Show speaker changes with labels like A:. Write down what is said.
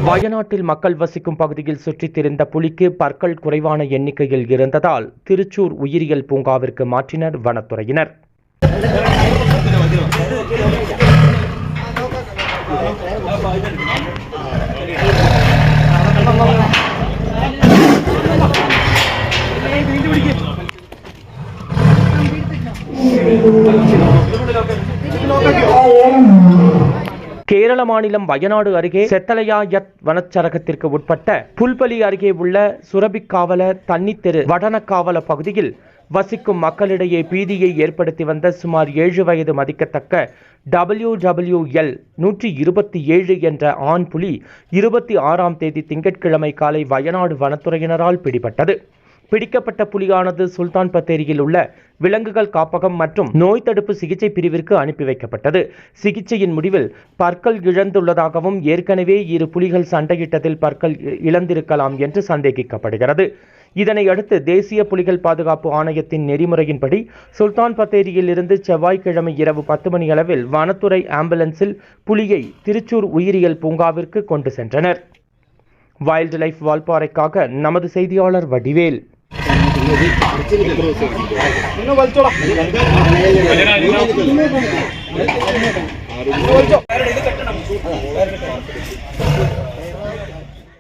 A: வயநாட்டில் மக்கள் வசிக்கும் பகுதியில் சுற்றித் திரிந்த புலிக்கு பற்கள் குறைவான எண்ணிக்கையில் இருந்ததால் திருச்சூர் உயிரியல் பூங்காவிற்கு மாற்றினர் வனத்துறையினர். கேரள மாநிலம் வயநாடு அருகே செத்தலையாயத் வனச்சரகத்திற்கு உட்பட்ட புல்பலி அருகே உள்ள சுரபிக்காவலர் தண்ணித்தெரு வடனக்காவல பகுதியில் வசிக்கும் மக்களிடையே பீதியை ஏற்படுத்தி வந்த சுமார் 7 வயது மதிக்கத்தக்க WWL 127 என்ற ஆண் புலி 26ஆம் தேதி திங்கட்கிழமை காலை வயநாடு வனத்துறையினரால் பிடிபட்டது. பிடிக்கப்பட்ட புலியானது சுல்தான் பத்தேரியில் உள்ள விலங்குகள் காப்பகம் மற்றும் நோய் தடுப்பு சிகிச்சை பிரிவிற்கு அனுப்பி வைக்கப்பட்டது. சிகிச்சையின் முடிவில் பற்கள் இழந்துள்ளதாகவும் ஏற்கனவே 2 புலிகள் சண்டையிட்டதில் பற்கள் இழந்திருக்கலாம் என்று சந்தேகிக்கப்படுகிறது. இதனையடுத்து தேசிய புலிகள் பாதுகாப்பு ஆணையத்தின் நெறிமுறையின்படி சுல்தான் பத்தேரியில் இருந்து செவ்வாய்க்கிழமை இரவு 10 மணி அளவில் வனத்துறை ஆம்புலன்ஸில் புலியை திருச்சூர் உயிரியல் பூங்காவிற்கு கொண்டு சென்றனர். வைல்ட் லைஃப் வால்பாறைக்காக நமது செய்தியாளர் வடிவேல்.
B: இன்னும்